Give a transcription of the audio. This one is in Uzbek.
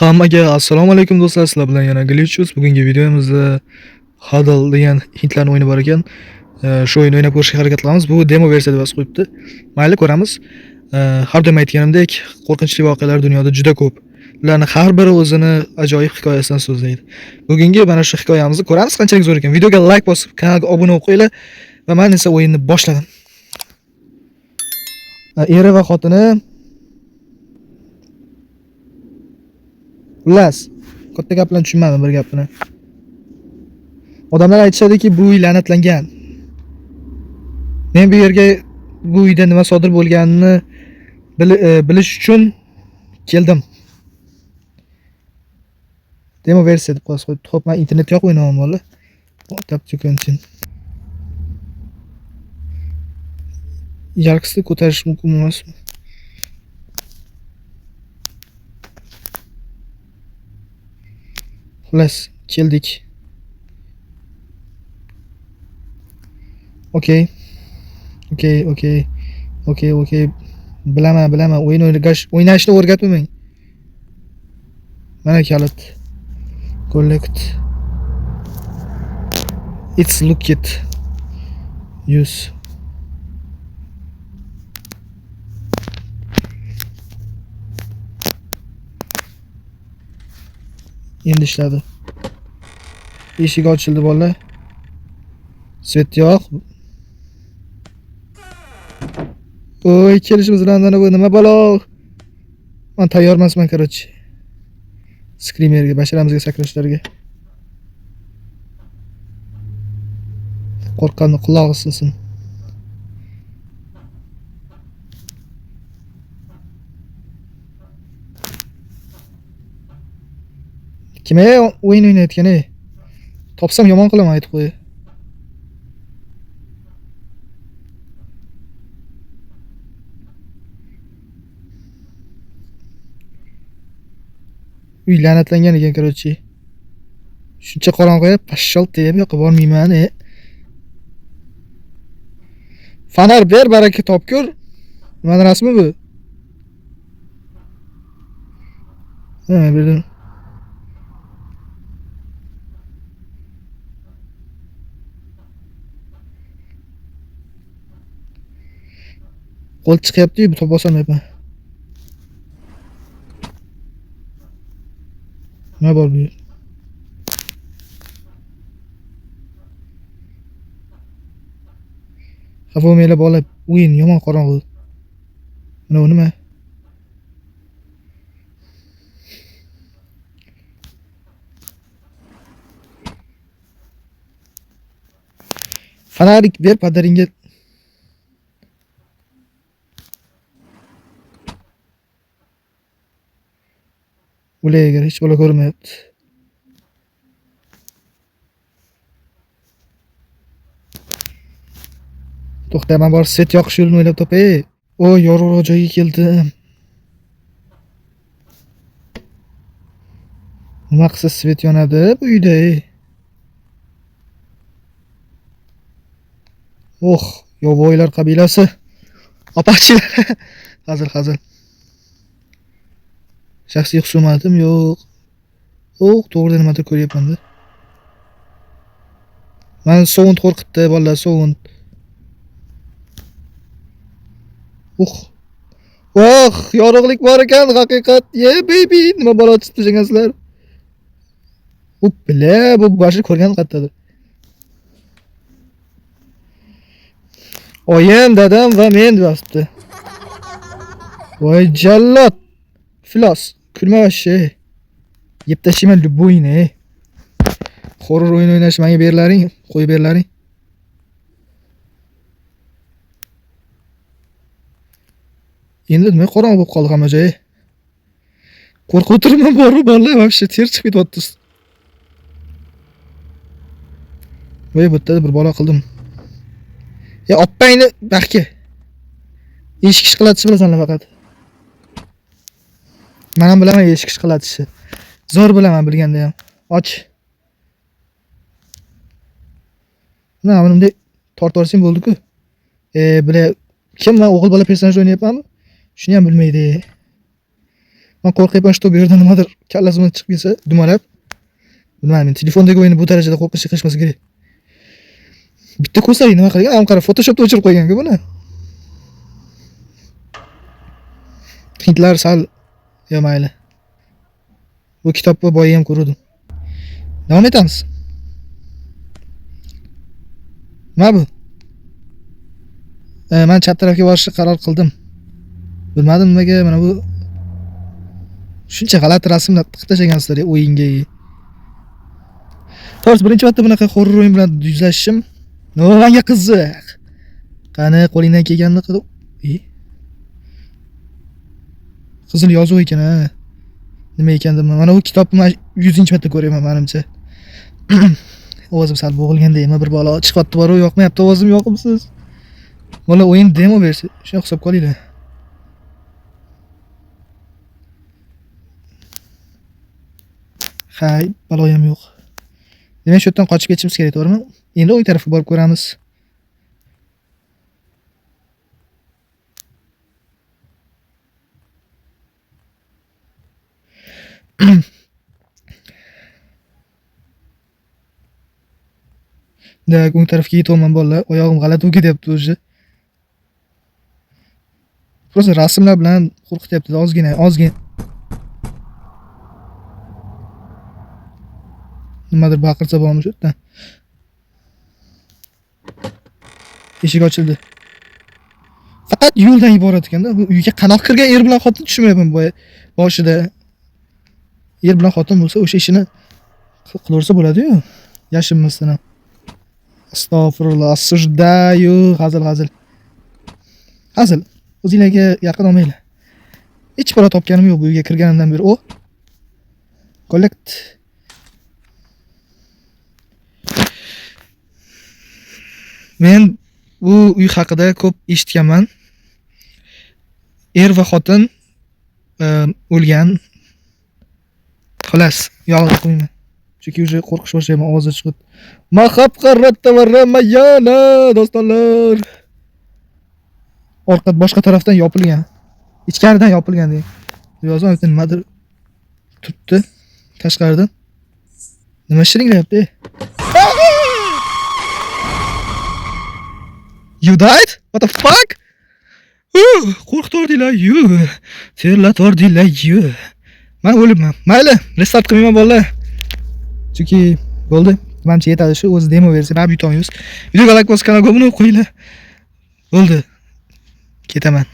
Hammaga assalomu alaykum do'stlar, sizlar bilan yana Glitchus. Bugungi videomizda Huddle degan hintlarni o'yini bor ekan. Shu o'yinni o'ynab ko'rishga harakat qilamiz. Bu demo versiyada bas qo'yibdi. Mayli, ko'ramiz. Har doim aytganimdek, qo'rqinchli voqealar dunyoda juda ko'p. Ularning har biri o'zini ajoyib hikoyasidan so'zlaydi. Bugungi mana shu hikoyamizni ko'ramiz, qanchalik zo'r ekan. Videoga like bosib, kanalga obuna bo'lib qo'yinglar va men esa o'yinni boshladim. Eri va xotini Xullas, katta gaplarni tushunmadim bir gapini. Odamlar aytishadiki, bu uy la'natlangan. Men bu yerga bu uyda nima sodir bo'lganini bilish uchun keldim. Demo versiya deb qo'yib qo'yibdi. Xo'p, men internetga yo'q o'ynaman bola. Tap ko'nsin. Yarqisni ko'tarish mumkin emasmi? Xullas, keldik. Okey. Bilaman. O'ynashni o'rgatmang. Mana kalit. Collect. It's look it. Use. Endi ishladi. Eshik ochildi bolalar. Svet yo'q. Oy, kelishimiz bilan bu nima balo? Men tayyor emasman, короче. Skrimerga, basharamizga sakrashlarga. Qo'rqqanni qulog'i sinsin. Kim o'yin o'ynayotgan ey? Topsam yomon qilaman, aytib qo'y. Uy la'natlangan ekan, короче. Shuncha qorong'i, pashshol deb yoqqa bormayman. Fanar ber, baraka topkur. Nimaning rasmi bu? Berdim. Qo'l chiqyapti-yu, bu topa olmayapman. Nima bor bu? Xafa bo'lmanglar bola, o'yin yomon qorong'i. Mana nima? Fanarik ber padaringga. Ularga hech bola ko'rmayapti. To'xta, men bor set yoqish yo'lini o'ylab topay. O, yorug'roq joyga keldim. Nima qilsa svet yonadi bu uyda? Yovvoyilar qabilasi. Apachilar. Hazil. Shaxsiy husumatim yo'q. To'g'ri nimadir ko'ryapman-da. Men so'g'int qo'rqitdi, bolalar, so'g'int. Yorug'lik bor ekan, haqiqat. Baby, nima balo chiqib turgansizlar? Bu boshni ko'rgan qattadir. Oyim, dadam va men deyapti. Voy jallod. Filos, kulma vashshe. Yeb tashlayman любойni. Horror o'yin o'ynash menga berlaring, qo'yib berlaring. Endi nima qorong'i bo'lib qoldi hamma joy. Qo'rqib o'tirman bolalar, vobshe ter chiqib ketyapti. Voy, bu yerda bir bola qildim. Oppangni baxga. Eshik ishqilatish bilasanlar faqat. Men ham bilaman eshik ishqilatishni. Zo'r bilaman bilganda ham. Och. Mana bunday tortib olsang bo'ldi-ku. Kim, men o'g'il bola personaj o'ynayapmanmi? Shuni ham bilmaydi. Men qo'rqyapman, shu bu yerda nimadir kallasimdan chiqib kelsa, dumalab. Bilmayman, telefondagi o'yinni bu darajada qo'rqinchli qilishmasa kerak. Bitta ko'rsang nima qilgan? Am qara, Photoshopda o'chirib qo'ygan-ku buni. Hintlar sal yo mayli. Bu kitobni boya ham ko'rdim. Davom etamiz. Nima bu? Men chat tarafga borishga qaror qildim. Bilmadim nimaga, mana bu shuncha g'alati rasmlar tiqib tashlagansizlar o'yinga. To'g'risi, birinchi marta bunaqa horror o'yin bilan yuzlashishim menga qiziq. Qani qo'lingdan kelganini qilib. Qizil yozuv ekan ha. Nima ekan deb mana bu kitobni 100-marta ko'raman menimcha. Ovozim sal bo'g'ilganda bir bola chiqyapti bor-u, yoqmayapti ovozim, yoqimsiz. Mana o'yin demo versiya, shuni hisobga olinglar. Hay, baloyam yo'q. Demak, shu yerdan qochib ketishimiz kerak, to'g'rimi? Endi o'ng tarafga borib ko'ramiz. Da, o'ng tarafga yetyapman bolalar. Oyog'im g'alati bo'lib ketyapti o'zi. Просто rasmlar bilan qo'rqityapti, ozgina. Nimadir baqirsa bo'lmish o'tda. Eshik ochildi. Faqat yo'ldan iborat ekanda. Bu uyga qanaqa kirgan er bilan xotin tushunmayapman boshida. Er bilan xotin bo'lsa, o'sha ishini qilaversa bo'ladi-yu. Yashinmasdan ham. Astagfirullah, asjdayu, g'azil. O'zingizlarga yaqin olmanglar. Hech pora topganim yo'q bu uyga kirganimdan beri. O. Collect. Men bu uy haqida ko'p eshitganman. Er va xotin o'lgan. Xolos, yolg'iz qo'yman. Chunki o'zi qo'rqish boshlayman, ovozi chiqib. Mahab qarratda va ramayana, do'stlar. Orqa boshqa tarafdan yopilgan. Ichkaridan yopilgan deng. Yozuv nimadir turibdi tashqaridan. Nima shiringlayapti? You died? What the fuck? Qo'rqitordinglar, terlatordinglar, Men o'libman. Mayli, restart qilmayman bolalar. Chunki bo'ldi. Menimcha yetadi shu, o'zi demo versiya, nab yutamiz. Videoga like bosib, kanalga obuna bo'lib qo'yinglar. Bo'ldi. Ketaman.